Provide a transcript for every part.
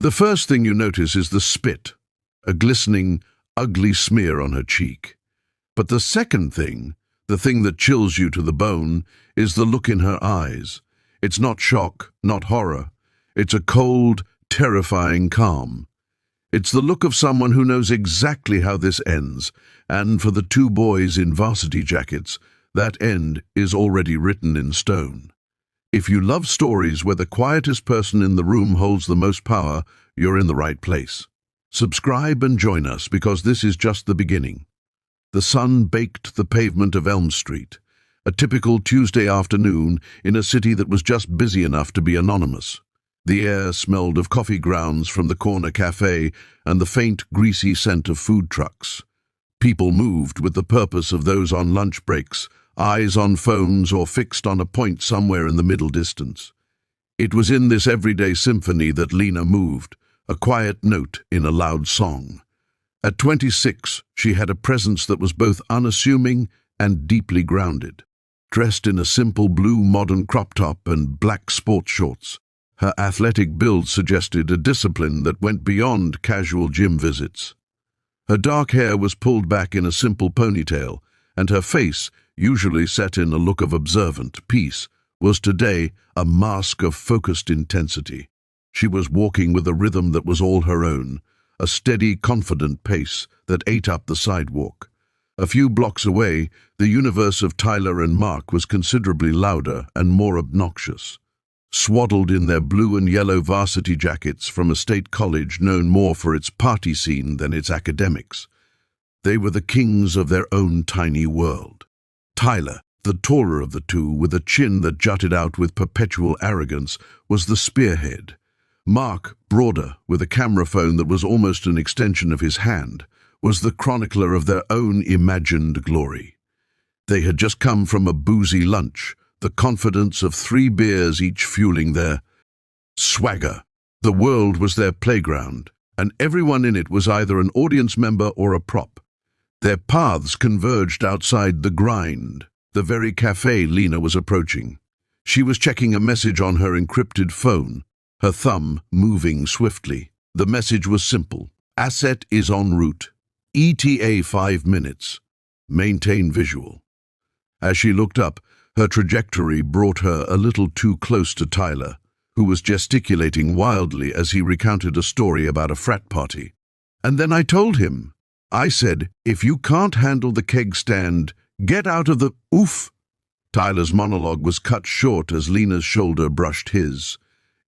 The first thing you notice is the spit, a glistening, ugly smear on her cheek. But the second thing, the thing that chills you to the bone, is the look in her eyes. It's not shock, not horror. It's a cold, terrifying calm. It's the look of someone who knows exactly how this ends, and for the two boys in varsity jackets, that end is already written in stone. If you love stories where the quietest person in the room holds the most power, you're in the right place. Subscribe and join us, because this is just the beginning. The sun baked the pavement of Elm Street, a typical Tuesday afternoon in a city that was just busy enough to be anonymous. The air smelled of coffee grounds from the corner cafe and the faint, greasy scent of food trucks. People moved with the purpose of those on lunch breaks, eyes on phones or fixed on a point somewhere in the middle distance. It was in this everyday symphony that Lena moved, a quiet note in a loud song. At 26, she had a presence that was both unassuming and deeply grounded. Dressed in a simple blue modern crop top and black sports shorts, her athletic build suggested a discipline that went beyond casual gym visits. Her dark hair was pulled back in a simple ponytail, and her face, usually set in a look of observant peace, was today a mask of focused intensity. She was walking with a rhythm that was all her own, a steady, confident pace that ate up the sidewalk. A few blocks away, the universe of Tyler and Mark was considerably louder and more obnoxious. Swaddled in their blue and yellow varsity jackets from a state college known more for its party scene than its academics, they were the kings of their own tiny world. Tyler, the taller of the two, with a chin that jutted out with perpetual arrogance, was the spearhead. Mark, broader, with a camera phone that was almost an extension of his hand, was the chronicler of their own imagined glory. They had just come from a boozy lunch, the confidence of 3 beers each fueling their swagger. The world was their playground, and everyone in it was either an audience member or a prop. Their paths converged outside the grind, the very cafe Lena was approaching. She was checking a message on her encrypted phone, her thumb moving swiftly. The message was simple. Asset is en route. ETA 5 minutes. Maintain visual. As she looked up, her trajectory brought her a little too close to Tyler, who was gesticulating wildly as he recounted a story about a frat party. And then I told him. I said, if you can't handle the keg stand, get out of the oof. Tyler's monologue was cut short as Lena's shoulder brushed his.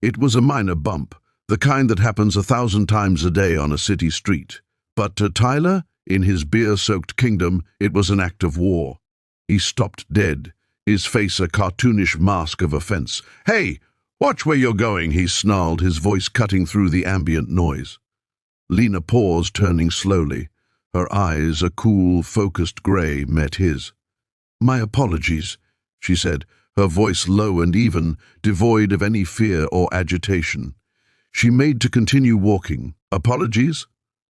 It was a minor bump, the kind that happens 1,000 times a day on a city street. But to Tyler, in his beer-soaked kingdom, it was an act of war. He stopped dead, his face a cartoonish mask of offense. "Hey, watch where you're going," he snarled, his voice cutting through the ambient noise. Lena paused, turning slowly. Her eyes, a cool, focused grey, met his. "My apologies," she said, her voice low and even, devoid of any fear or agitation. She made to continue walking. "Apologies?"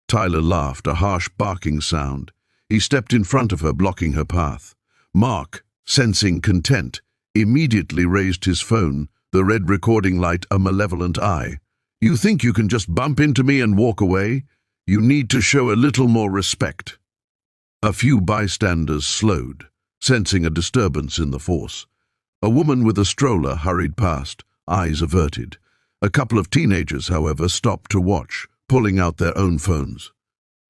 Tyler laughed, a harsh barking sound. He stepped in front of her, blocking her path. Mark, sensing content, immediately raised his phone, the red recording light a malevolent eye. "You think you can just bump into me and walk away? You need to show a little more respect." A few bystanders slowed, sensing a disturbance in the force. A woman with a stroller hurried past, eyes averted. A couple of teenagers, however, stopped to watch, pulling out their own phones.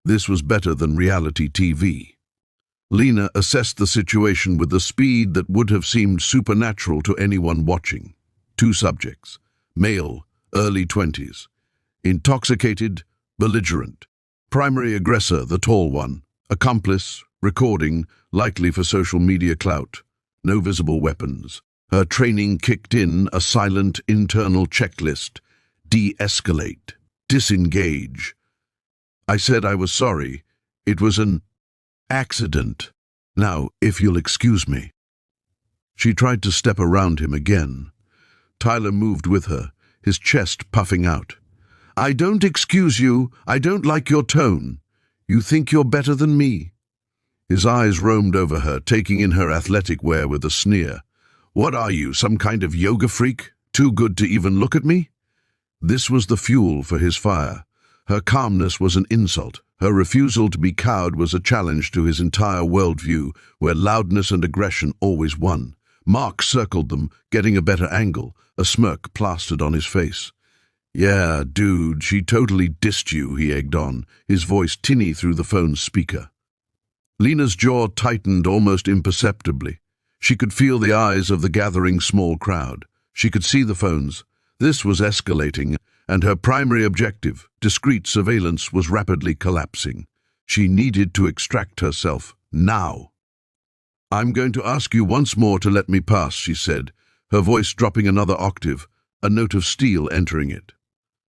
This was better than reality TV. Lena assessed the situation with the speed that would have seemed supernatural to anyone watching. 2 subjects. Male, early 20s. Intoxicated, belligerent. Primary aggressor, the tall one. Accomplice, recording, likely for social media clout. No visible weapons. Her training kicked in, a silent internal checklist. De-escalate. Disengage. I said I was sorry. It was an accident. Now, if you'll excuse me. She tried to step around him again. Tyler moved with her, his chest puffing out. "I don't excuse you. I don't like your tone. You think you're better than me." His eyes roamed over her, taking in her athletic wear with a sneer. "What are you, some kind of yoga freak? Too good to even look at me?" This was the fuel for his fire. Her calmness was an insult. Her refusal to be cowed was a challenge to his entire worldview, where loudness and aggression always won. Mark circled them, getting a better angle, a smirk plastered on his face. "Yeah, dude, she totally dissed you," he egged on, his voice tinny through the phone's speaker. Lena's jaw tightened almost imperceptibly. She could feel the eyes of the gathering small crowd. She could see the phones. This was escalating, and her primary objective, discreet surveillance, was rapidly collapsing. She needed to extract herself, now. "I'm going to ask you once more to let me pass," she said, her voice dropping another octave, a note of steel entering it.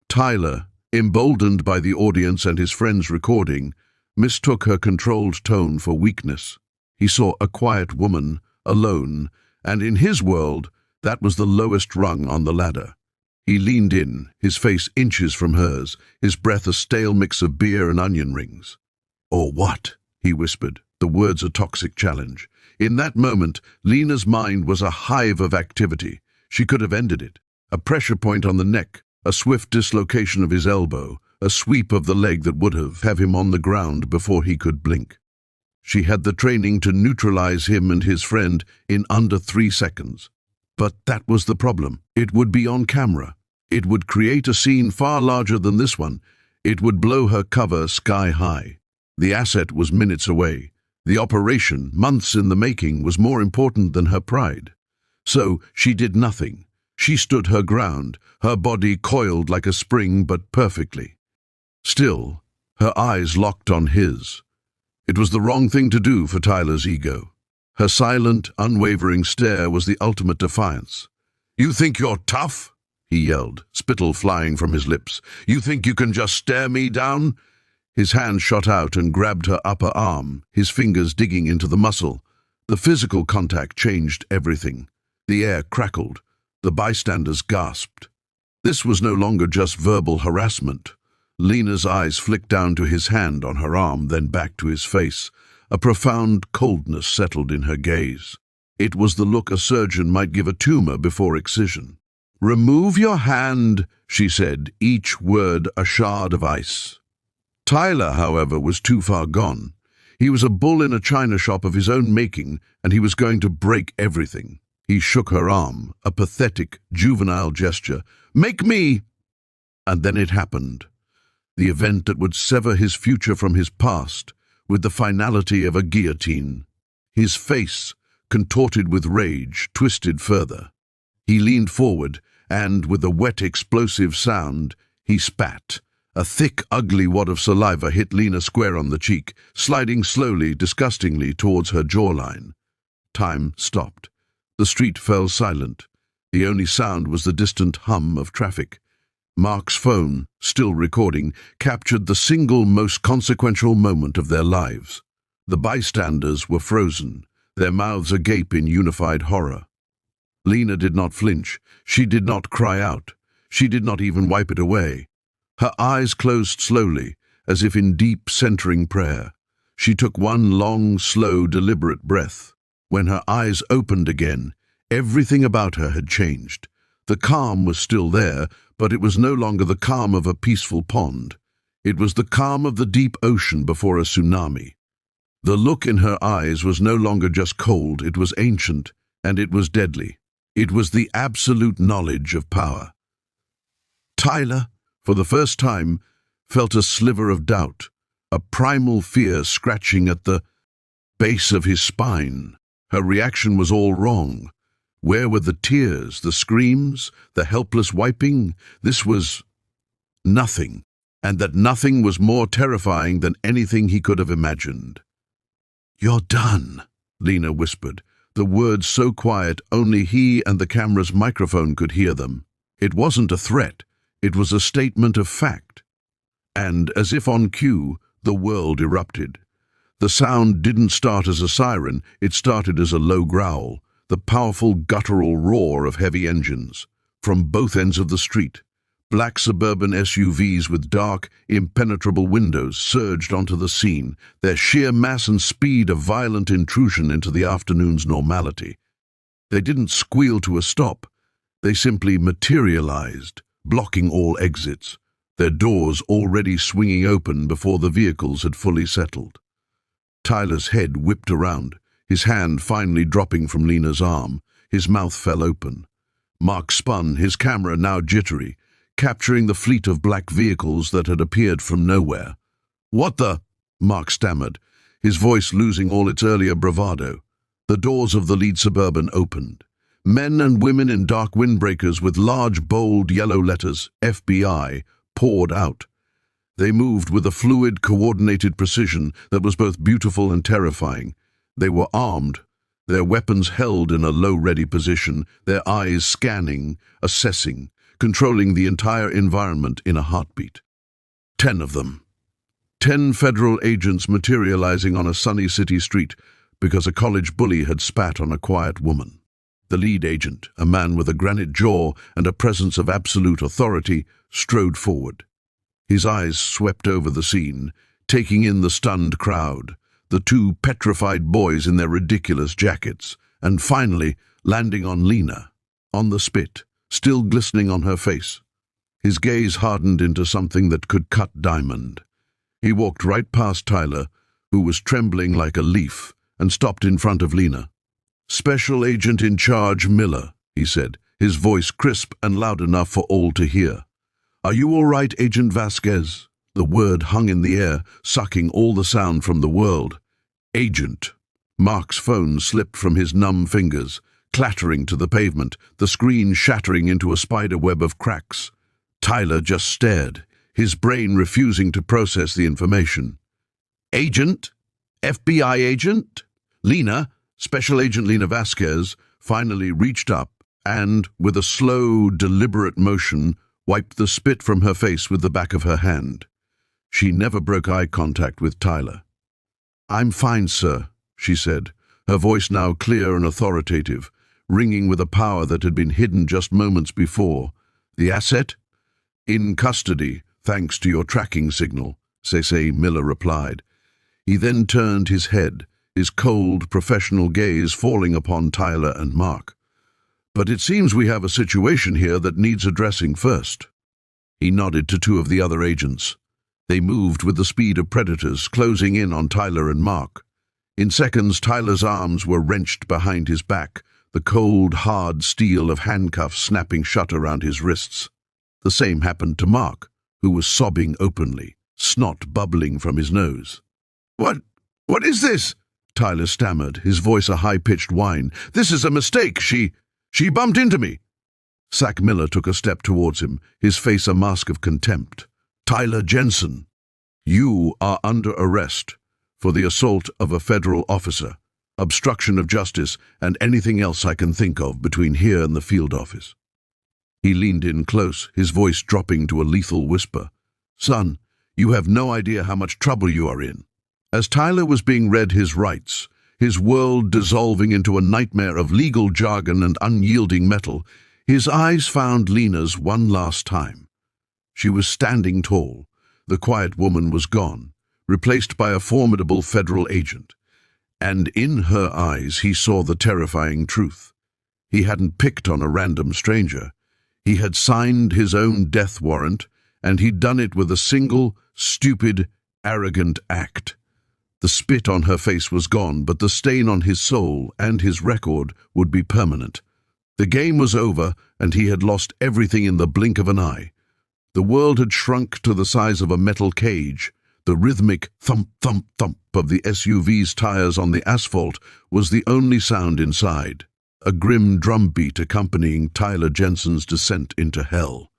Tyler, emboldened by the audience and his friends recording, mistook her controlled tone for weakness. He saw a quiet woman, alone, and in his world, that was the lowest rung on the ladder. He leaned in, his face inches from hers, his breath a stale mix of beer and onion rings. "Or what?" he whispered, the words a toxic challenge. In that moment, Lena's mind was a hive of activity. She could have ended it. A pressure point on the neck, a swift dislocation of his elbow, a sweep of the leg that would have him on the ground before he could blink. She had the training to neutralize him and his friend in under 3 seconds. But that was the problem. It would be on camera. It would create a scene far larger than this one. It would blow her cover sky high. The asset was minutes away. The operation, months in the making, was more important than her pride. So she did nothing. She stood her ground, her body coiled like a spring, but perfectly. Still, her eyes locked on his. It was the wrong thing to do for Tyler's ego. Her silent, unwavering stare was the ultimate defiance. "You think you're tough?" he yelled, spittle flying from his lips. "You think you can just stare me down?" His hand shot out and grabbed her upper arm, his fingers digging into the muscle. The physical contact changed everything. The air crackled. The bystanders gasped. This was no longer just verbal harassment. Lena's eyes flicked down to his hand on her arm, then back to his face. A profound coldness settled in her gaze. It was the look a surgeon might give a tumor before excision. "Remove your hand," she said, each word a shard of ice. Tyler, however, was too far gone. He was a bull in a china shop of his own making, and he was going to break everything. He shook her arm, a pathetic, juvenile gesture. "Make me!" And then it happened. The event that would sever his future from his past, with the finality of a guillotine. His face, contorted with rage, twisted further. He leaned forward, and, with a wet, explosive sound, he spat. A thick, ugly wad of saliva hit Lena square on the cheek, sliding slowly, disgustingly towards her jawline. Time stopped. The street fell silent. The only sound was the distant hum of traffic. Mark's phone, still recording, captured the single most consequential moment of their lives. The bystanders were frozen, their mouths agape in unified horror. Lena did not flinch. She did not cry out. She did not even wipe it away. Her eyes closed slowly, as if in deep, centering prayer. She took one long, slow, deliberate breath. When her eyes opened again, everything about her had changed. The calm was still there, but it was no longer the calm of a peaceful pond. It was the calm of the deep ocean before a tsunami. The look in her eyes was no longer just cold, it was ancient, and it was deadly. It was the absolute knowledge of power. Tyler, for the first time, felt a sliver of doubt, a primal fear scratching at the base of his spine. Her reaction was all wrong. Where were the tears, the screams, the helpless wiping? This was nothing, and that nothing was more terrifying than anything he could have imagined. "You're done," Lena whispered, the words so quiet only he and the camera's microphone could hear them. It wasn't a threat, it was a statement of fact. And, as if on cue, the world erupted. The sound didn't start as a siren, it started as a low growl, the powerful guttural roar of heavy engines. From both ends of the street, black suburban SUVs with dark, impenetrable windows surged onto the scene, their sheer mass and speed a violent intrusion into the afternoon's normality. They didn't squeal to a stop, they simply materialized, blocking all exits, their doors already swinging open before the vehicles had fully settled. Tyler's head whipped around, his hand finally dropping from Lena's arm. His mouth fell open. Mark spun, his camera now jittery, capturing the fleet of black vehicles that had appeared from nowhere. "What the?" Mark stammered, his voice losing all its earlier bravado. The doors of the lead Suburban opened. Men and women in dark windbreakers with large, bold yellow letters, FBI, poured out. They moved with a fluid, coordinated precision that was both beautiful and terrifying. They were armed, their weapons held in a low-ready position, their eyes scanning, assessing, controlling the entire environment in a heartbeat. 10 of them. 10 federal agents materializing on a sunny city street because a college bully had spat on a quiet woman. The lead agent, a man with a granite jaw and a presence of absolute authority, strode forward. His eyes swept over the scene, taking in the stunned crowd, the 2 petrified boys in their ridiculous jackets, and finally landing on Lena, on the spit, still glistening on her face. His gaze hardened into something that could cut diamond. He walked right past Tyler, who was trembling like a leaf, and stopped in front of Lena. "Special Agent in Charge Miller," he said, his voice crisp and loud enough for all to hear. "Are you all right, Agent Vasquez?" The word hung in the air, sucking all the sound from the world. "Agent." Mark's phone slipped from his numb fingers, clattering to the pavement, the screen shattering into a spider web of cracks. Tyler just stared, his brain refusing to process the information. "Agent? FBI agent?" Lena, Special Agent Lena Vasquez, finally reached up and, with a slow, deliberate motion, wiped the spit from her face with the back of her hand. She never broke eye contact with Tyler. "I'm fine, sir," she said, her voice now clear and authoritative, ringing with a power that had been hidden just moments before. "The asset?" "In custody, thanks to your tracking signal," Cece Miller replied. He then turned his head, his cold, professional gaze falling upon Tyler and Mark. "But it seems we have a situation here that needs addressing first." He nodded to 2 of the other agents. They moved with the speed of predators, closing in on Tyler and Mark. In seconds, Tyler's arms were wrenched behind his back, the cold, hard steel of handcuffs snapping shut around his wrists. The same happened to Mark, who was sobbing openly, snot bubbling from his nose. What is this?" Tyler stammered, his voice a high-pitched whine. "This is a mistake. She bumped into me." Sack Miller took a step towards him, his face a mask of contempt. "Tyler Jensen, you are under arrest for the assault of a federal officer, obstruction of justice, and anything else I can think of between here and the field office." He leaned in close, his voice dropping to a lethal whisper. "Son, you have no idea how much trouble you are in." As Tyler was being read his rights, his world dissolving into a nightmare of legal jargon and unyielding metal, his eyes found Lena's one last time. She was standing tall. The quiet woman was gone, replaced by a formidable federal agent. And in her eyes he saw the terrifying truth. He hadn't picked on a random stranger. He had signed his own death warrant, and he'd done it with a single, stupid, arrogant act. The spit on her face was gone, but the stain on his soul and his record would be permanent. The game was over, and he had lost everything in the blink of an eye. The world had shrunk to the size of a metal cage. The rhythmic thump, thump, thump of the SUV's tires on the asphalt was the only sound inside, a grim drumbeat accompanying Tyler Jensen's descent into hell.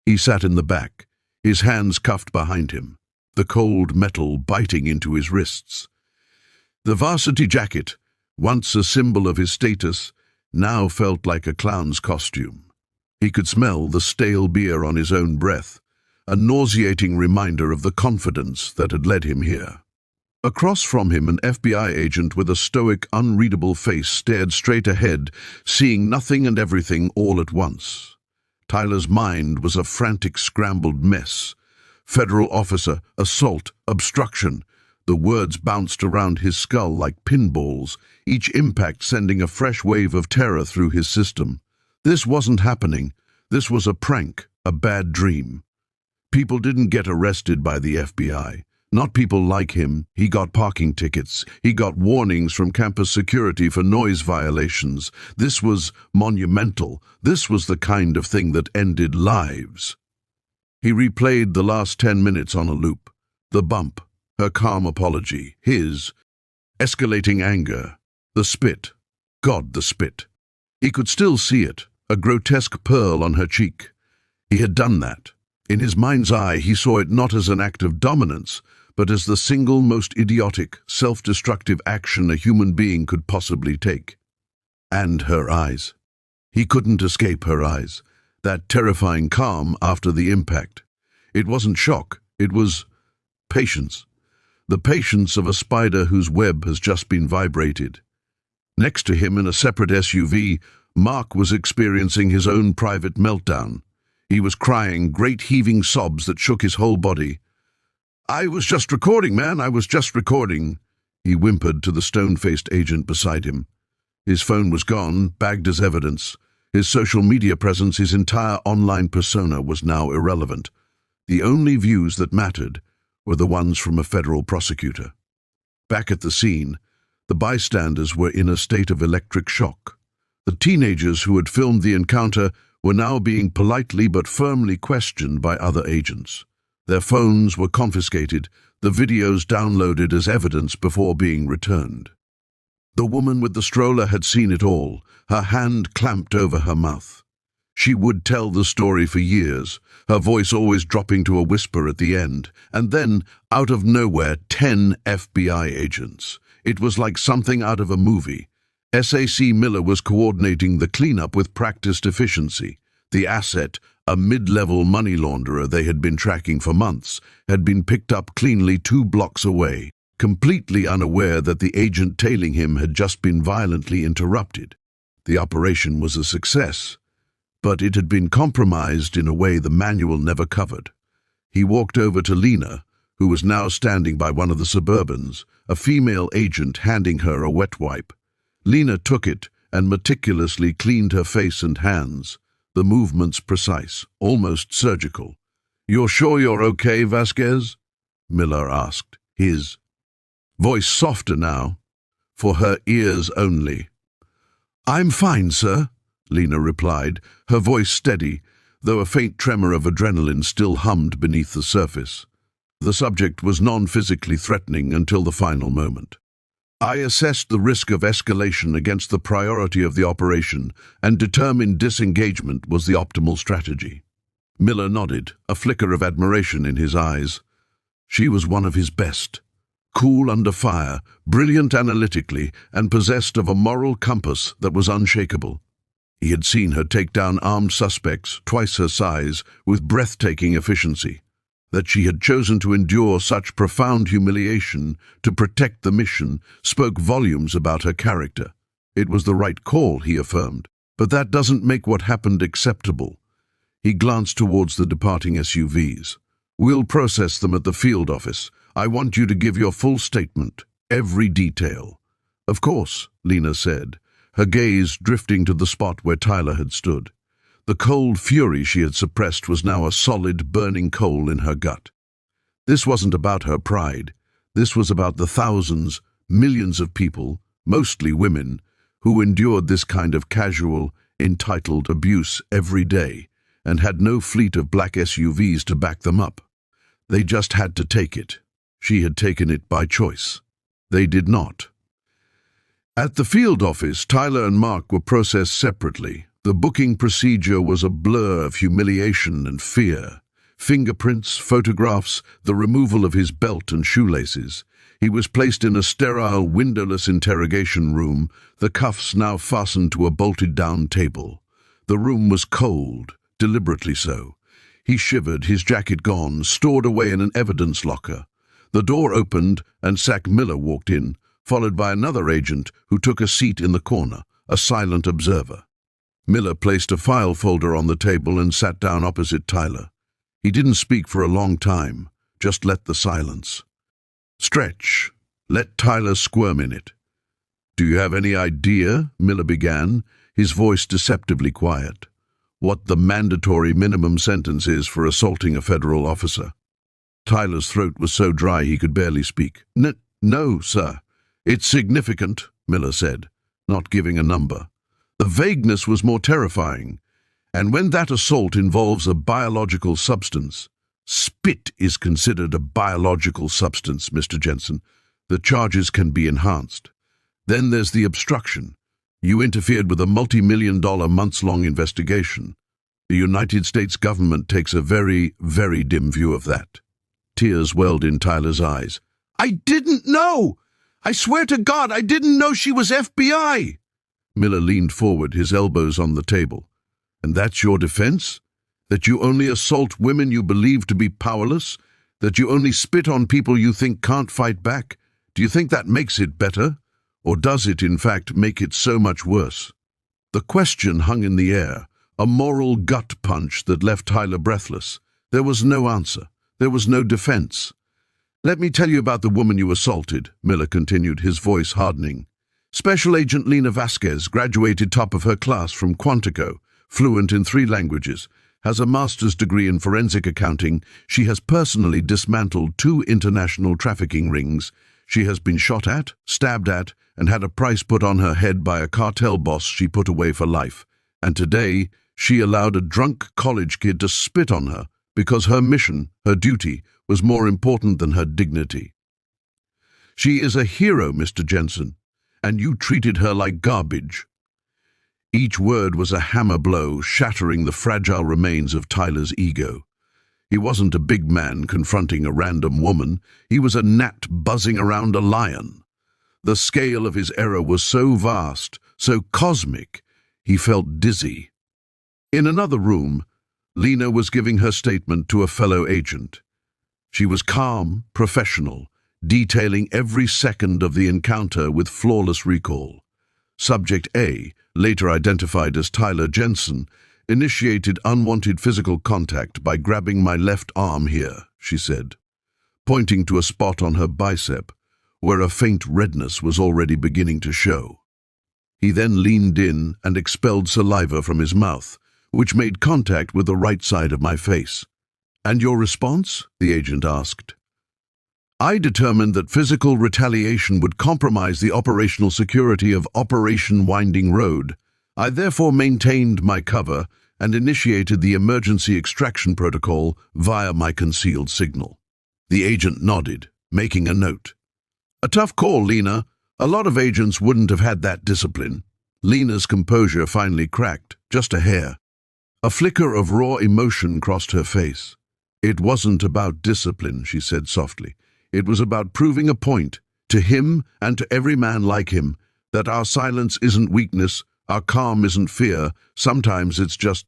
He sat in the back, his hands cuffed behind him, the cold metal biting into his wrists. The varsity jacket, once a symbol of his status, now felt like a clown's costume. He could smell the stale beer on his own breath, a nauseating reminder of the confidence that had led him here. Across from him, an FBI agent with a stoic, unreadable face stared straight ahead, seeing nothing and everything all at once. Tyler's mind was a frantic, scrambled mess. Federal officer, assault, obstruction. The words bounced around his skull like pinballs, each impact sending a fresh wave of terror through his system. This wasn't happening. This was a prank, a bad dream. People didn't get arrested by the FBI. Not people like him. He got parking tickets. He got warnings from campus security for noise violations. This was monumental. This was the kind of thing that ended lives. He replayed the last 10 minutes on a loop. The bump, her calm apology, his escalating anger, the spit. God, the spit. He could still see it, a grotesque pearl on her cheek. He had done that. In his mind's eye, he saw it not as an act of dominance, but as the single most idiotic, self-destructive action a human being could possibly take. And her eyes. He couldn't escape her eyes, that terrifying calm after the impact. It wasn't shock, it was patience. The patience of a spider whose web has just been vibrated. Next to him in a separate SUV, Mark was experiencing his own private meltdown. He was crying great heaving sobs that shook his whole body. "I was just recording, man, I was just recording," he whimpered to the stone-faced agent beside him. His phone was gone, bagged as evidence. His social media presence, his entire online persona was now irrelevant. The only views that mattered were the ones from a federal prosecutor. Back at the scene, the bystanders were in a state of electric shock. The teenagers who had filmed the encounter were now being politely but firmly questioned by other agents. Their phones were confiscated, the videos downloaded as evidence before being returned. The woman with the stroller had seen it all, her hand clamped over her mouth. She would tell the story for years, her voice always dropping to a whisper at the end, and then, out of nowhere, 10 FBI agents. It was like something out of a movie. SAC Miller was coordinating the cleanup with practiced efficiency. The asset, a mid-level money launderer they had been tracking for months, had been picked up cleanly 2 blocks away, completely unaware that the agent tailing him had just been violently interrupted. The operation was a success, but it had been compromised in a way the manual never covered. He walked over to Lena, who was now standing by one of the Suburbans, a female agent handing her a wet wipe. Lena took it and meticulously cleaned her face and hands, the movements precise, almost surgical. "You're sure you're okay, Vasquez?" Miller asked, his voice softer now, for her ears only. "I'm fine, sir," Lena replied, her voice steady, though a faint tremor of adrenaline still hummed beneath the surface. The subject was non-physically threatening until the final moment. "I assessed the risk of escalation against the priority of the operation and determined disengagement was the optimal strategy." Miller nodded, a flicker of admiration in his eyes. She was one of his best. Cool under fire, brilliant analytically, and possessed of a moral compass that was unshakable. He had seen her take down armed suspects, twice her size, with breathtaking efficiency. That she had chosen to endure such profound humiliation to protect the mission spoke volumes about her character. It was the right call, he affirmed, but that doesn't make what happened acceptable. He glanced towards the departing SUVs. "We'll process them at the field office. I want you to give your full statement, every detail." "Of course," Lena said, her gaze drifting to the spot where Tyler had stood. The cold fury she had suppressed was now a solid, burning coal in her gut. This wasn't about her pride. This was about the thousands, millions of people, mostly women, who endured this kind of casual, entitled abuse every day and had no fleet of black SUVs to back them up. They just had to take it. She had taken it by choice. They did not. At the field office, Tyler and Mark were processed separately. The booking procedure was a blur of humiliation and fear. Fingerprints, photographs, the removal of his belt and shoelaces. He was placed in a sterile, windowless interrogation room, the cuffs now fastened to a bolted-down table. The room was cold, deliberately so. He shivered, his jacket gone, stored away in an evidence locker. The door opened and SAC Miller walked in, followed by another agent who took a seat in the corner, a silent observer. Miller placed a file folder on the table and sat down opposite Tyler. He didn't speak for a long time, just let the silence stretch. Let Tyler squirm in it. "Do you have any idea?" Miller began, his voice deceptively quiet. what the mandatory minimum sentence is for assaulting a federal officer. Tyler's throat was so dry he could barely speak. No, sir. It's significant, Miller said, not giving a number. The vagueness was more terrifying. And when that assault involves a biological substance, spit is considered a biological substance, Mr. Jensen. The charges can be enhanced. Then there's the obstruction. You interfered with a multi-million-dollar months-long investigation. The United States government takes a very, very dim view of that. Tears welled in Tyler's eyes. I didn't know! I swear to God, I didn't know she was FBI! Miller leaned forward, his elbows on the table. And that's your defense? That you only assault women you believe to be powerless? That you only spit on people you think can't fight back? Do you think that makes it better? Or does it, in fact, make it so much worse? The question hung in the air, a moral gut punch that left Tyler breathless. There was no answer. There was no defense. Let me tell you about the woman you assaulted, Miller continued, his voice hardening. Special Agent Lena Vasquez graduated top of her class from Quantico, fluent in 3 languages, has a master's degree in forensic accounting. She has personally dismantled 2 international trafficking rings. She has been shot at, stabbed at, and had a price put on her head by a cartel boss she put away for life. And today, she allowed a drunk college kid to spit on her because her mission, her duty, was more important than her dignity. She is a hero, Mr. Jensen, and you treated her like garbage. Each word was a hammer blow, shattering the fragile remains of Tyler's ego. He wasn't a big man confronting a random woman. He was a gnat buzzing around a lion. The scale of his error was so vast, so cosmic, he felt dizzy. In another room, Lena was giving her statement to a fellow agent. She was calm, professional, detailing every second of the encounter with flawless recall. Subject A, later identified as Tyler Jensen, initiated unwanted physical contact by grabbing my left arm here, she said, pointing to a spot on her bicep where a faint redness was already beginning to show. He then leaned in and expelled saliva from his mouth, which made contact with the right side of my face. And your response? The agent asked. I determined that physical retaliation would compromise the operational security of Operation Winding Road. I therefore maintained my cover and initiated the emergency extraction protocol via my concealed signal. The agent nodded, making a note. A tough call, Lena. A lot of agents wouldn't have had that discipline. Lena's composure finally cracked, just a hair. A flicker of raw emotion crossed her face. It wasn't about discipline, she said softly. It was about proving a point, to him and to every man like him, that our silence isn't weakness, our calm isn't fear, sometimes it's just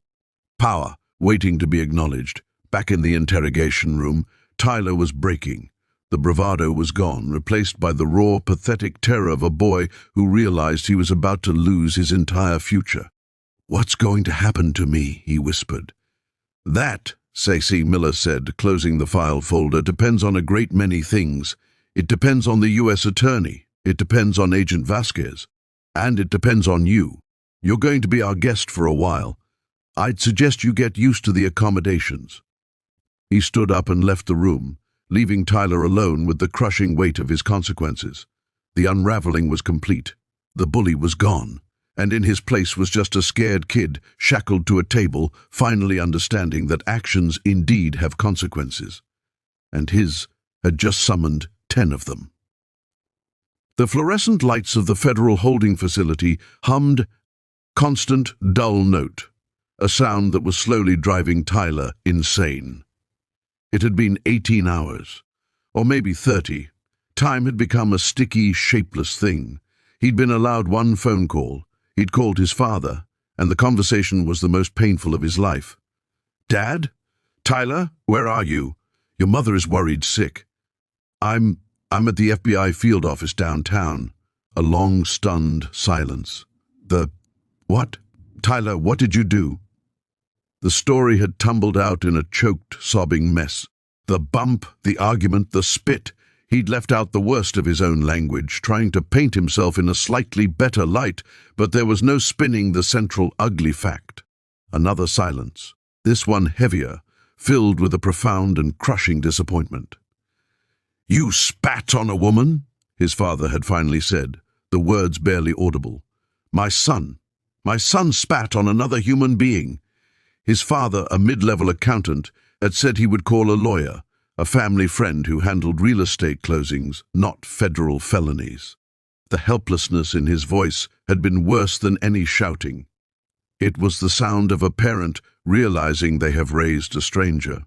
power, waiting to be acknowledged. Back in the interrogation room, Tyler was breaking. The bravado was gone, replaced by the raw, pathetic terror of a boy who realized he was about to lose his entire future. What's going to happen to me? He whispered. That, Stacey Miller said, closing the file folder, depends on a great many things. It depends on the U.S. Attorney. It depends on Agent Vasquez. And it depends on you. You're going to be our guest for a while. I'd suggest you get used to the accommodations. He stood up and left the room, leaving Tyler alone with the crushing weight of his consequences. The unraveling was complete. The bully was gone, and in his place was just a scared kid shackled to a table, finally understanding that actions indeed have consequences. And his had just summoned 10 of them. The fluorescent lights of the federal holding facility hummed constant, dull note, a sound that was slowly driving Tyler insane. It had been 18 hours, or maybe 30. Time had become a sticky, shapeless thing. He'd been allowed one phone call. He'd called his father, and the conversation was the most painful of his life. Dad? Tyler, where are you? Your mother is worried sick. I'm at the FBI field office downtown. A long, stunned silence. What? Tyler, what did you do? The story had tumbled out in a choked, sobbing mess. The bump, the argument, the spit. He'd left out the worst of his own language, trying to paint himself in a slightly better light, but there was no spinning the central ugly fact. Another silence, this one heavier, filled with a profound and crushing disappointment. "You spat on a woman?" his father had finally said, the words barely audible. My son spat on another human being." His father, a mid-level accountant, had said he would call a lawyer, a family friend who handled real estate closings, not federal felonies. The helplessness in his voice had been worse than any shouting. It was the sound of a parent realizing they have raised a stranger.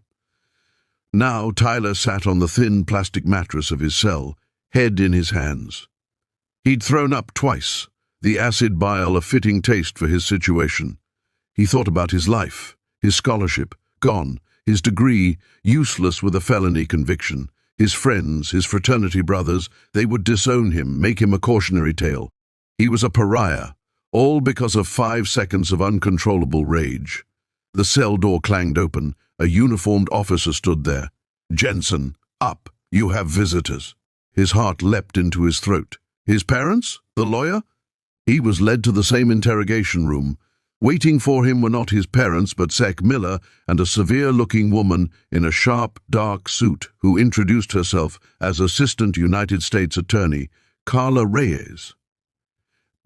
Now Tyler sat on the thin plastic mattress of his cell, head in his hands. He'd thrown up twice, the acid bile a fitting taste for his situation. He thought about his life, his scholarship, gone, his degree, useless with a felony conviction. His friends, his fraternity brothers, they would disown him, make him a cautionary tale. He was a pariah, all because of 5 seconds of uncontrollable rage. The cell door clanged open. A uniformed officer stood there. "Jensen, up, you have visitors." His heart leapt into his throat. His parents? The lawyer? He was led to the same interrogation room. Waiting for him were not his parents, but Sec Miller and a severe-looking woman in a sharp, dark suit who introduced herself as Assistant United States Attorney Carla Reyes.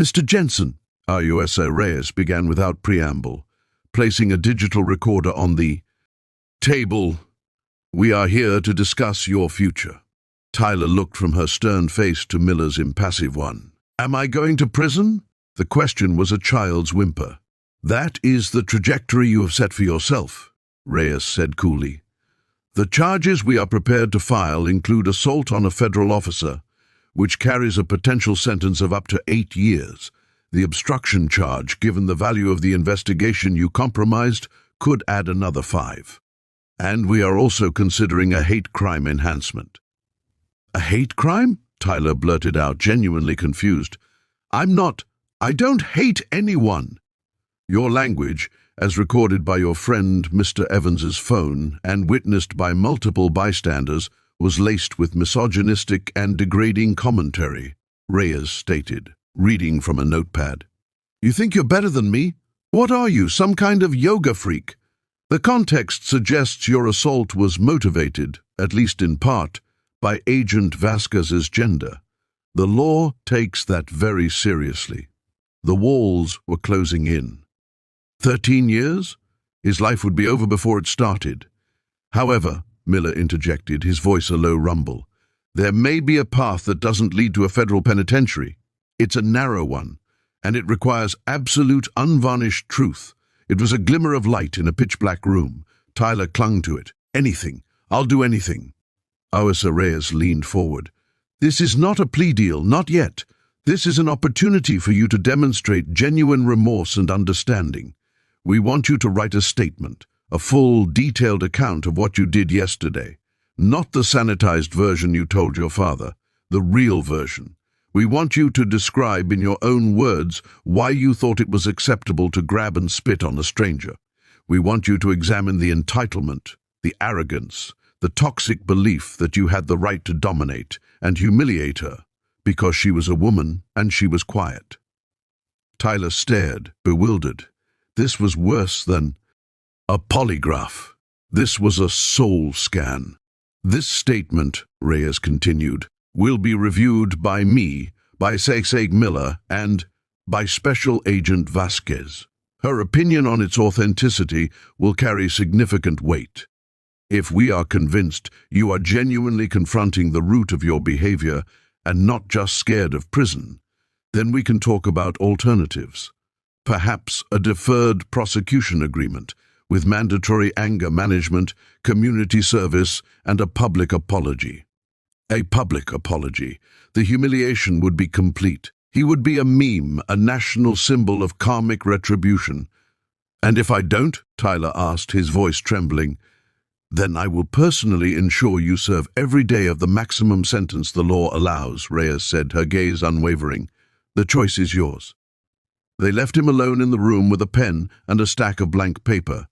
"Mr. Jensen," RUSA Reyes began without preamble, placing a digital recorder on the table. "We are here to discuss your future." Tyler looked from her stern face to Miller's impassive one. "Am I going to prison?" The question was a child's whimper. "That is the trajectory you have set for yourself," Reyes said coolly. "The charges we are prepared to file include assault on a federal officer, which carries a potential sentence of up to 8 years. The obstruction charge, given the value of the investigation you compromised, could add another 5. And we are also considering a hate crime enhancement." "A hate crime?" Tyler blurted out, genuinely confused. I don't hate anyone." "Your language, as recorded by your friend Mr. Evans's phone and witnessed by multiple bystanders, was laced with misogynistic and degrading commentary," Reyes stated, reading from a notepad. "You think you're better than me? What are you, some kind of yoga freak? The context suggests your assault was motivated, at least in part, by Agent Vasquez's gender. The law takes that very seriously." The walls were closing in. 13 years? His life would be over before it started. "However," Miller interjected, his voice a low rumble, "there may be a path that doesn't lead to a federal penitentiary. It's a narrow one, and it requires absolute, unvarnished truth." It was a glimmer of light in a pitch-black room. Tyler clung to it. "Anything. I'll do anything." Oasa Reyes leaned forward. "This is not a plea deal, not yet. This is an opportunity for you to demonstrate genuine remorse and understanding. We want you to write a statement, a full, detailed account of what you did yesterday. Not the sanitized version you told your father, the real version. We want you to describe in your own words why you thought it was acceptable to grab and spit on a stranger. We want you to examine the entitlement, the arrogance, the toxic belief that you had the right to dominate and humiliate her because she was a woman and she was quiet." Tyler stared, bewildered. This was worse than a polygraph. This was a soul scan. "This statement," Reyes continued, "will be reviewed by me, by Seg Miller, and by Special Agent Vasquez. Her opinion on its authenticity will carry significant weight. If we are convinced you are genuinely confronting the root of your behavior and not just scared of prison, then we can talk about alternatives. Perhaps a deferred prosecution agreement with mandatory anger management, community service, and a public apology." A public apology. The humiliation would be complete. He would be a meme, a national symbol of karmic retribution. "And if I don't?" Tyler asked, his voice trembling. "Then I will personally ensure you serve every day of the maximum sentence the law allows," Reyes said, her gaze unwavering. "The choice is yours." They left him alone in the room with a pen and a stack of blank paper.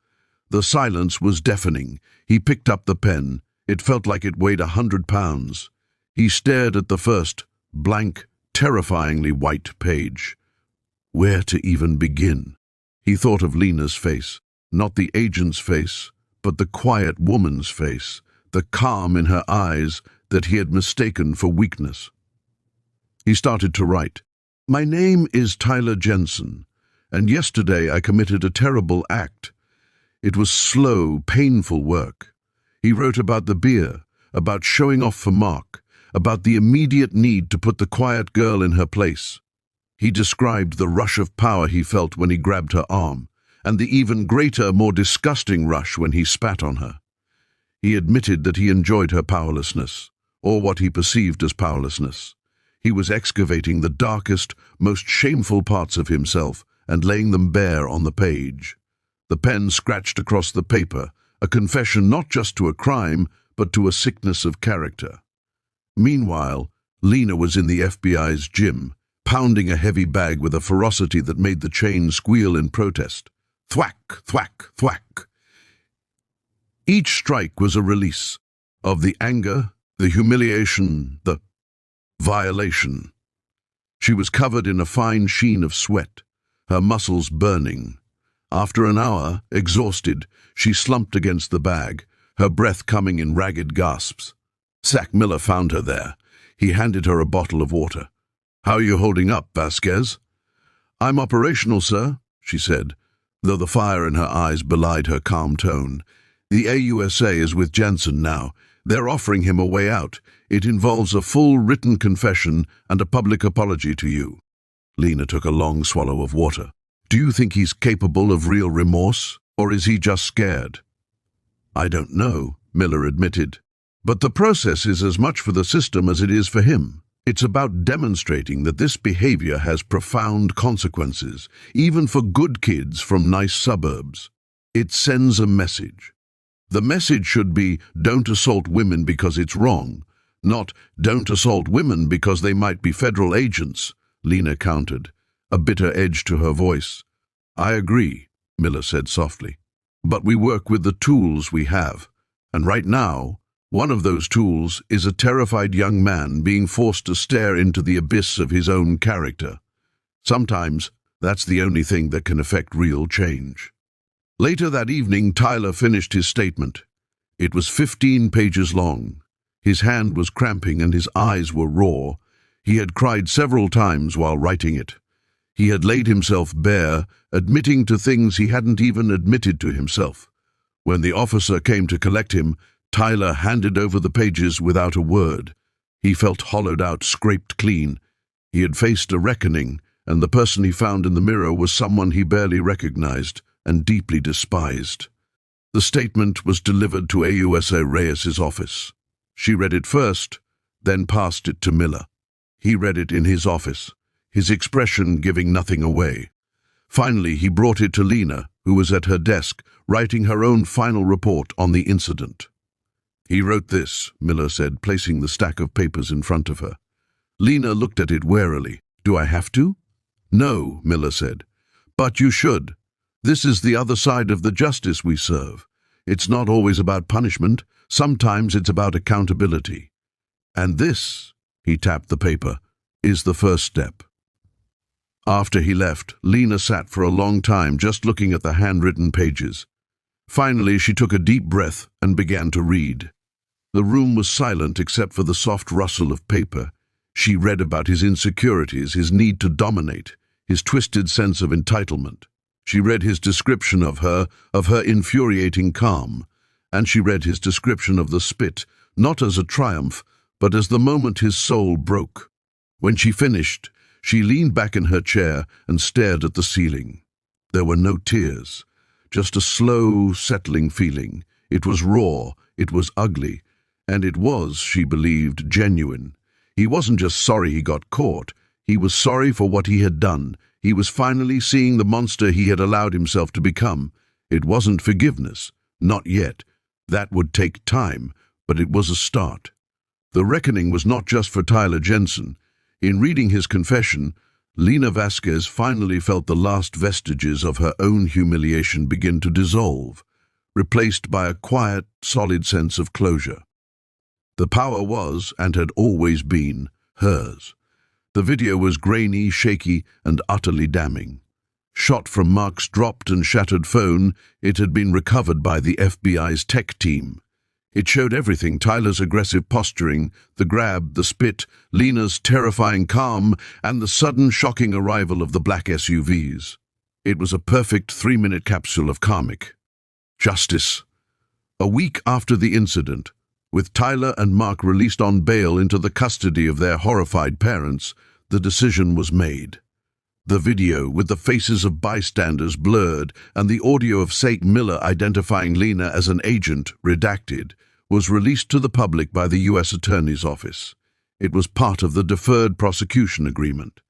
The silence was deafening. He picked up the pen. It felt like it weighed 100 pounds. He stared at the first, blank, terrifyingly white page. Where to even begin? He thought of Lena's face, not the agent's face, but the quiet woman's face, the calm in her eyes that he had mistaken for weakness. He started to write. My name is Tyler Jensen, and yesterday I committed a terrible act. It was slow, painful work. He wrote about the beer, about showing off for Mark, about the immediate need to put the quiet girl in her place. He described the rush of power he felt when he grabbed her arm, and the even greater, more disgusting rush when he spat on her. He admitted that he enjoyed her powerlessness, or what he perceived as powerlessness. He was excavating the darkest, most shameful parts of himself and laying them bare on the page. The pen scratched across the paper, a confession not just to a crime, but to a sickness of character. Meanwhile, Lena was in the FBI's gym, pounding a heavy bag with a ferocity that made the chain squeal in protest. Thwack, thwack, thwack. Each strike was a release of the anger, the humiliation, the violation. She was covered in a fine sheen of sweat, her muscles burning. After an hour, exhausted, she slumped against the bag, her breath coming in ragged gasps. Zach Miller found her there. He handed her a bottle of water. How are you holding up, Vasquez? I'm operational, sir, she said, though the fire in her eyes belied her calm tone. The AUSA is with Jensen now. They're offering him a way out. It involves a full written confession and a public apology to you. Lena took a long swallow of water. Do you think he's capable of real remorse, or is he just scared? I don't know, Miller admitted. But the process is as much for the system as it is for him. It's about demonstrating that this behavior has profound consequences, even for good kids from nice suburbs. It sends a message. The message should be, don't assault women because it's wrong, not don't assault women because they might be federal agents, Lena countered, a bitter edge to her voice. I agree, Miller said softly. But we work with the tools we have, and right now, one of those tools is a terrified young man being forced to stare into the abyss of his own character. Sometimes, that's the only thing that can effect real change. Later that evening, Tyler finished his statement. It was 15 pages long. His hand was cramping and his eyes were raw. He had cried several times while writing it. He had laid himself bare, admitting to things he hadn't even admitted to himself. When the officer came to collect him, Tyler handed over the pages without a word. He felt hollowed out, scraped clean. He had faced a reckoning, and the person he found in the mirror was someone he barely recognized and deeply despised. The statement was delivered to AUSA Reyes's office. She read it first, then passed it to Miller. He read it in his office, his expression giving nothing away. Finally, he brought it to Lena, who was at her desk, writing her own final report on the incident. He wrote this, Miller said, placing the stack of papers in front of her. Lena looked at it warily. Do I have to? No, Miller said. But you should. This is the other side of the justice we serve. It's not always about punishment. Sometimes it's about accountability. And this, he tapped the paper, is the first step. After he left, Lena sat for a long time just looking at the handwritten pages. Finally, she took a deep breath and began to read. The room was silent except for the soft rustle of paper. She read about his insecurities, his need to dominate, his twisted sense of entitlement. She read his description of her infuriating calm, and she read his description of the spit, not as a triumph, but as the moment his soul broke. When she finished, she leaned back in her chair and stared at the ceiling. There were no tears, just a slow, settling feeling. It was raw, it was ugly, and it was, she believed, genuine. He wasn't just sorry he got caught. He was sorry for what he had done. He was finally seeing the monster he had allowed himself to become. It wasn't forgiveness. Not yet. That would take time, but it was a start. The reckoning was not just for Tyler Jensen. In reading his confession, Lena Vasquez finally felt the last vestiges of her own humiliation begin to dissolve, replaced by a quiet, solid sense of closure. The power was, and had always been, hers. The video was grainy, shaky, and utterly damning. Shot from Mark's dropped and shattered phone, it had been recovered by the FBI's tech team. It showed everything: Tyler's aggressive posturing, the grab, the spit, Lena's terrifying calm, and the sudden shocking arrival of the black SUVs. It was a perfect 3-minute capsule of karmic justice. A week after the incident, with Tyler and Mark released on bail into the custody of their horrified parents, the decision was made. The video, with the faces of bystanders blurred and the audio of St. Miller identifying Lena as an agent redacted, was released to the public by the U.S. Attorney's Office. It was part of the deferred prosecution agreement.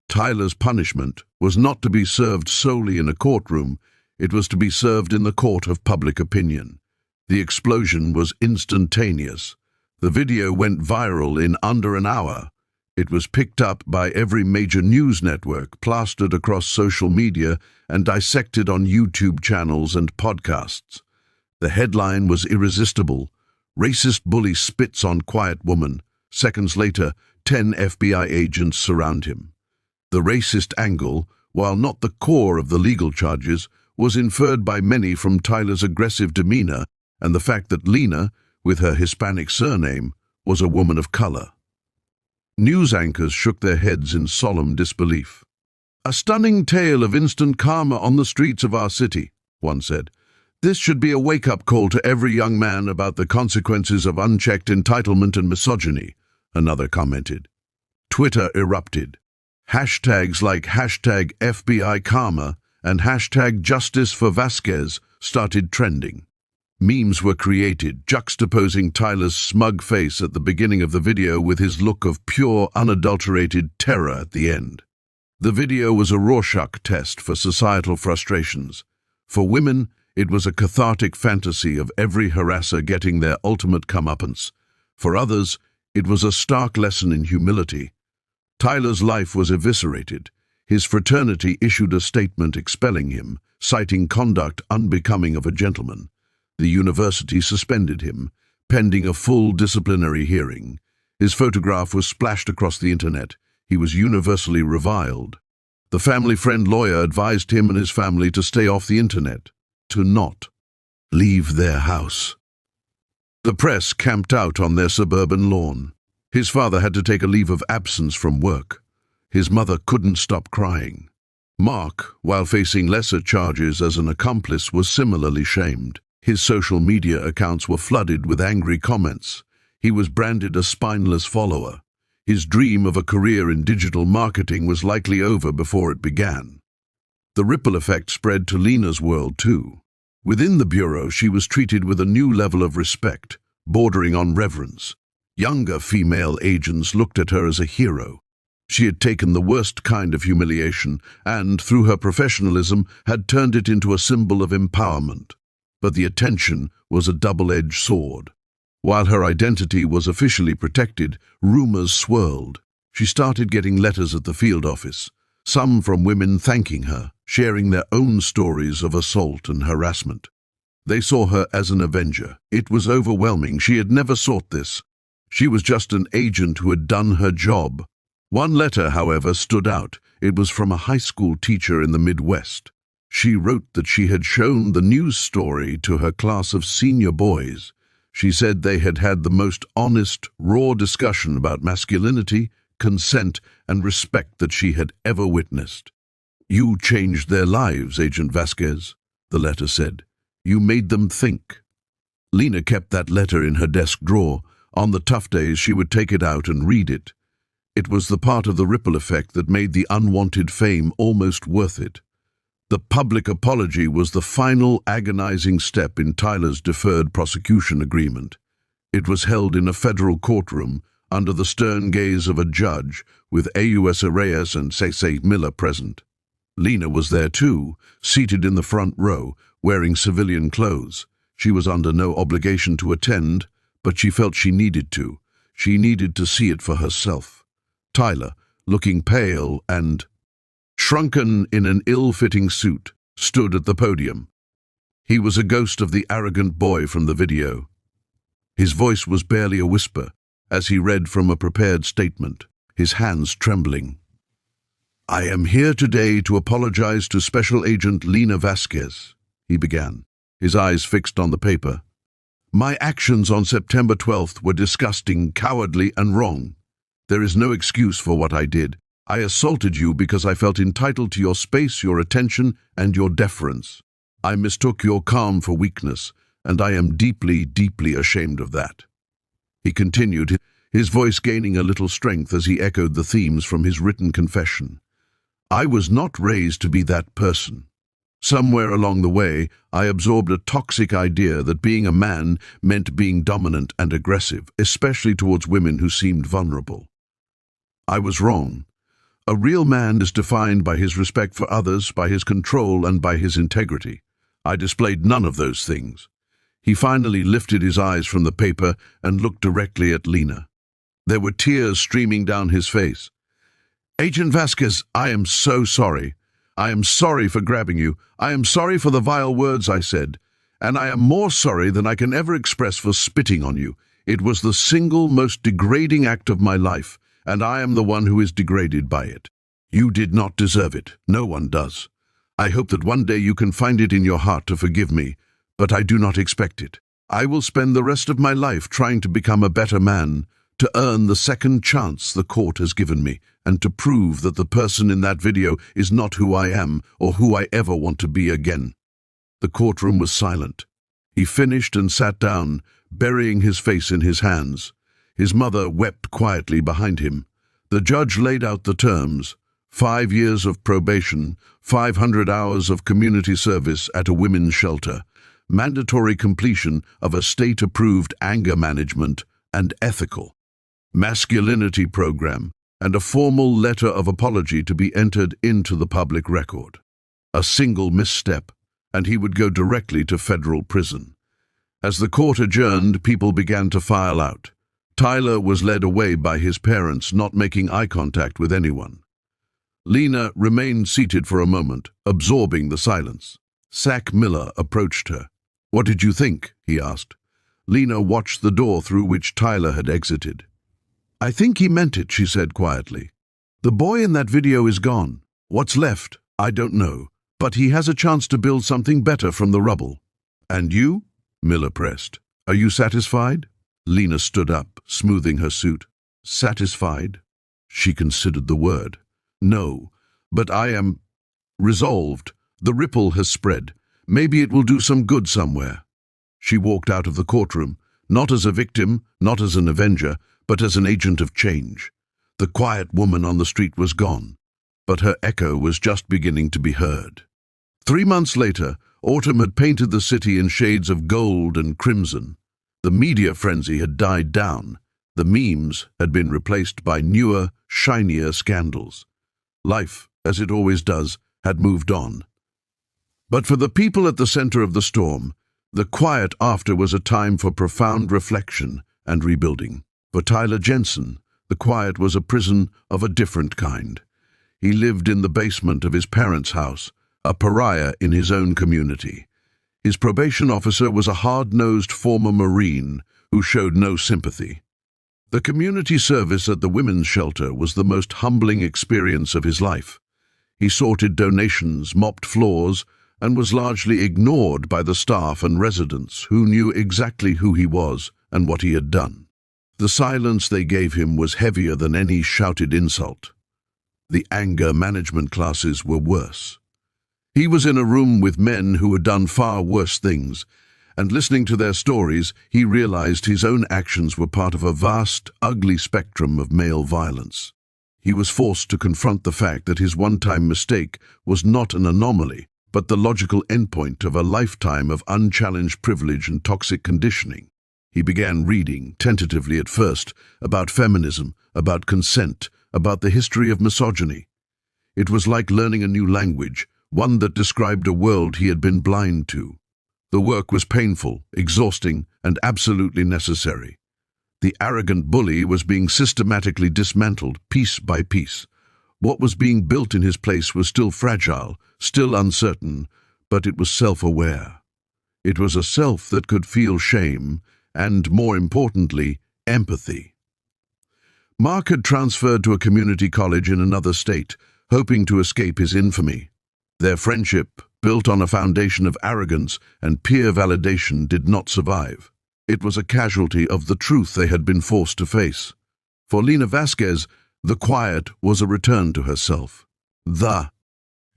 Tyler's punishment was not to be served solely in a courtroom, it was to be served in the court of public opinion. The explosion was instantaneous. The video went viral in under an hour. It was picked up by every major news network, plastered across social media, and dissected on YouTube channels and podcasts. The headline was irresistible: "Racist bully spits on quiet woman." Seconds later, 10 FBI agents surround him. The racist angle, while not the core of the legal charges, was inferred by many from Tyler's aggressive demeanor and the fact that Lena, with her Hispanic surname, was a woman of color. News anchors shook their heads in solemn disbelief. "A stunning tale of instant karma on the streets of our city," one said. "This should be a wake-up call to every young man about the consequences of unchecked entitlement and misogyny," another commented. Twitter erupted. Hashtags like #FBI Karma and #Justice for Vasquez started trending. Memes were created, juxtaposing Tyler's smug face at the beginning of the video with his look of pure, unadulterated terror at the end. The video was a Rorschach test for societal frustrations. For women, it was a cathartic fantasy of every harasser getting their ultimate comeuppance. For others, it was a stark lesson in humility. Tyler's life was eviscerated. His fraternity issued a statement expelling him, citing conduct unbecoming of a gentleman. The university suspended him, pending a full disciplinary hearing. His photograph was splashed across the internet. He was universally reviled. The family-friend lawyer advised him and his family to stay off the internet, to not leave their house. The press camped out on their suburban lawn. His father had to take a leave of absence from work. His mother couldn't stop crying. Mark, while facing lesser charges as an accomplice, was similarly shamed. His social media accounts were flooded with angry comments. He was branded a spineless follower. His dream of a career in digital marketing was likely over before it began. The ripple effect spread to Lena's world too. Within the bureau, she was treated with a new level of respect, bordering on reverence. Younger female agents looked at her as a hero. She had taken the worst kind of humiliation and, through her professionalism, had turned it into a symbol of empowerment. But the attention was a double-edged sword. While her identity was officially protected, rumors swirled. She started getting letters at the field office, some from women thanking her, sharing their own stories of assault and harassment. They saw her as an avenger. It was overwhelming. She had never sought this. She was just an agent who had done her job. One letter, however, stood out. It was from a high school teacher in the Midwest. She wrote that she had shown the news story to her class of senior boys. She said they had had the most honest, raw discussion about masculinity, consent, and respect that she had ever witnessed. "You changed their lives, Agent Vasquez," the letter said. "You made them think." Lena kept that letter in her desk drawer. On the tough days, she would take it out and read it. It was the part of the ripple effect that made the unwanted fame almost worth it. The public apology was the final agonizing step in Tyler's deferred prosecution agreement. It was held in a federal courtroom under the stern gaze of a judge, with AUS Reyes and St. Miller present. Lena was there too, seated in the front row, wearing civilian clothes. She was under no obligation to attend, but she felt she needed to. She needed to see it for herself. Tyler, looking pale and shrunken in an ill-fitting suit, stood at the podium. He was a ghost of the arrogant boy from the video. His voice was barely a whisper as he read from a prepared statement, his hands trembling. "I am here today to apologize to Special Agent Lena Vasquez," he began, his eyes fixed on the paper. "My actions on September 12th were disgusting, cowardly, and wrong. There is no excuse for what I did. I assaulted you because I felt entitled to your space, your attention, and your deference. I mistook your calm for weakness, and I am deeply, deeply ashamed of that." He continued, his voice gaining a little strength as he echoed the themes from his written confession. "I was not raised to be that person. Somewhere along the way, I absorbed a toxic idea that being a man meant being dominant and aggressive, especially towards women who seemed vulnerable. I was wrong. A real man is defined by his respect for others, by his control, and by his integrity. I displayed none of those things." He finally lifted his eyes from the paper and looked directly at Lena. There were tears streaming down his face. "Agent Vasquez, I am so sorry. I am sorry for grabbing you. I am sorry for the vile words I said. And I am more sorry than I can ever express for spitting on you. It was the single most degrading act of my life, and I am the one who is degraded by it. You did not deserve it. No one does. I hope that one day you can find it in your heart to forgive me, but I do not expect it. I will spend the rest of my life trying to become a better man, to earn the second chance the court has given me, and to prove that the person in that video is not who I am or who I ever want to be again." The courtroom was silent. He finished and sat down, burying his face in his hands. His mother wept quietly behind him. The judge laid out the terms: 5 years of probation, 500 hours of community service at a women's shelter, mandatory completion of a state-approved anger management and ethical masculinity program, and a formal letter of apology to be entered into the public record. A single misstep, and he would go directly to federal prison. As the court adjourned, people began to file out. Tyler was led away by his parents, not making eye contact with anyone. Lena remained seated for a moment, absorbing the silence. Zach Miller approached her. "What did you think?" he asked. Lena watched the door through which Tyler had exited. "I think he meant it," she said quietly. "The boy in that video is gone. What's left, I don't know, but he has a chance to build something better from the rubble." "And you?" Miller pressed. "Are you satisfied?" Lena stood up, smoothing her suit. "Satisfied?" She considered the word. "No, but I am resolved. The ripple has spread. Maybe it will do some good somewhere." She walked out of the courtroom, not as a victim, not as an avenger, but as an agent of change. The quiet woman on the street was gone, but her echo was just beginning to be heard. 3 months later, autumn had painted the city in shades of gold and crimson. The media frenzy had died down. The memes had been replaced by newer, shinier scandals. Life, as it always does, had moved on. But for the people at the center of the storm, the quiet after was a time for profound reflection and rebuilding. For Tyler Jensen, the quiet was a prison of a different kind. He lived in the basement of his parents' house, a pariah in his own community. His probation officer was a hard-nosed former Marine who showed no sympathy. The community service at the women's shelter was the most humbling experience of his life. He sorted donations, mopped floors, and was largely ignored by the staff and residents who knew exactly who he was and what he had done. The silence they gave him was heavier than any shouted insult. The anger management classes were worse. He was in a room with men who had done far worse things, and listening to their stories, he realized his own actions were part of a vast, ugly spectrum of male violence. He was forced to confront the fact that his one-time mistake was not an anomaly, but the logical endpoint of a lifetime of unchallenged privilege and toxic conditioning. He began reading, tentatively at first, about feminism, about consent, about the history of misogyny. It was like learning a new language, one that described a world he had been blind to. The work was painful, exhausting, and absolutely necessary. The arrogant bully was being systematically dismantled, piece by piece. What was being built in his place was still fragile, still uncertain, but it was self-aware. It was a self that could feel shame, and, more importantly, empathy. Mark had transferred to a community college in another state, hoping to escape his infamy. Their friendship, built on a foundation of arrogance and peer validation, did not survive. It was a casualty of the truth they had been forced to face. For Lena Vasquez, the quiet was a return to herself. The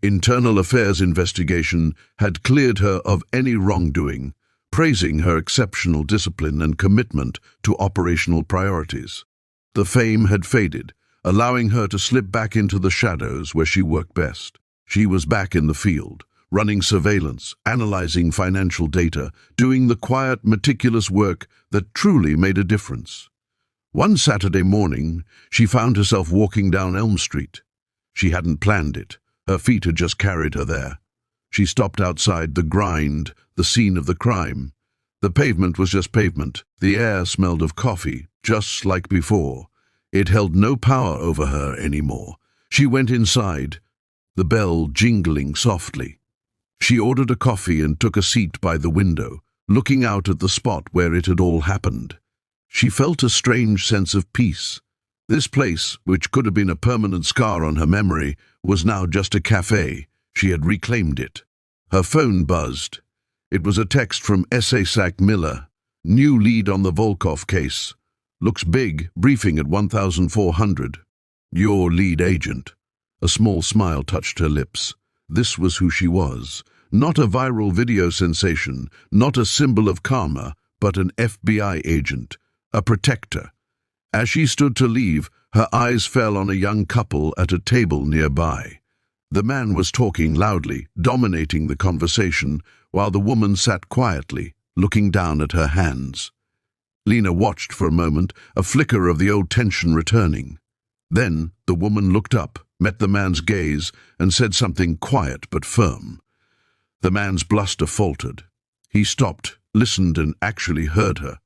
internal affairs investigation had cleared her of any wrongdoing, praising her exceptional discipline and commitment to operational priorities. The fame had faded, allowing her to slip back into the shadows where she worked best. She was back in the field, running surveillance, analyzing financial data, doing the quiet, meticulous work that truly made a difference. One Saturday morning, she found herself walking down Elm Street. She hadn't planned it. Her feet had just carried her there. She stopped outside the grind, the scene of the crime. The pavement was just pavement. The air smelled of coffee, just like before. It held no power over her anymore. She went inside, the bell jingling softly. She ordered a coffee and took a seat by the window, looking out at the spot where it had all happened. She felt a strange sense of peace. This place, which could have been a permanent scar on her memory, was now just a cafe. She had reclaimed it. Her phone buzzed. It was a text from SAC Miller. New lead on the Volkov case. Looks big, briefing at 1400. Your lead agent. A small smile touched her lips. This was who she was. Not a viral video sensation, not a symbol of karma, but an FBI agent, a protector. As she stood to leave, her eyes fell on a young couple at a table nearby. The man was talking loudly, dominating the conversation, while the woman sat quietly, looking down at her hands. Lena watched for a moment, a flicker of the old tension returning. Then the woman looked up, met the man's gaze, and said something quiet but firm. The man's bluster faltered. He stopped, listened, and actually heard her.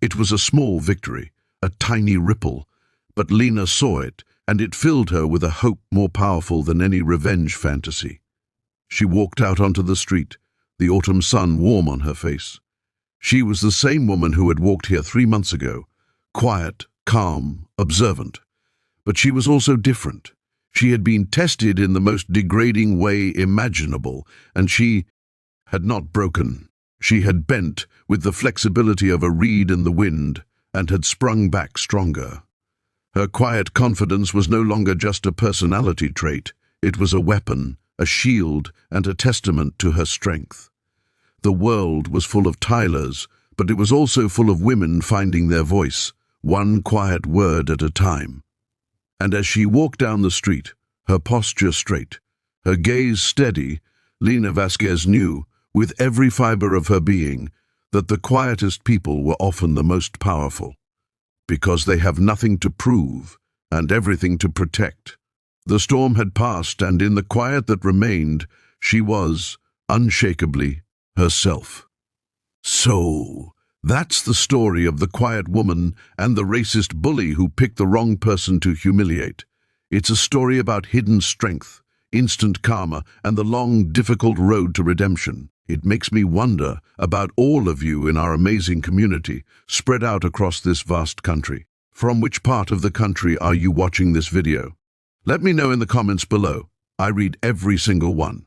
It was a small victory, a tiny ripple, but Lena saw it, and it filled her with a hope more powerful than any revenge fantasy. She walked out onto the street, the autumn sun warm on her face. She was the same woman who had walked here 3 months ago, quiet, calm, observant. But she was also different. She had been tested in the most degrading way imaginable, and she had not broken. She had bent with the flexibility of a reed in the wind and had sprung back stronger. Her quiet confidence was no longer just a personality trait. It was a weapon, a shield, and a testament to her strength. The world was full of Tylers, but it was also full of women finding their voice, one quiet word at a time. And as she walked down the street, her posture straight, her gaze steady, Lena Vasquez knew, with every fiber of her being, that the quietest people were often the most powerful, because they have nothing to prove and everything to protect. The storm had passed, and in the quiet that remained, she was, unshakably, herself. So, that's the story of the quiet woman and the racist bully who picked the wrong person to humiliate. It's a story about hidden strength, instant karma, and the long, difficult road to redemption. It makes me wonder about all of you in our amazing community, spread out across this vast country. From which part of the country are you watching this video? Let me know in the comments below. I read every single one.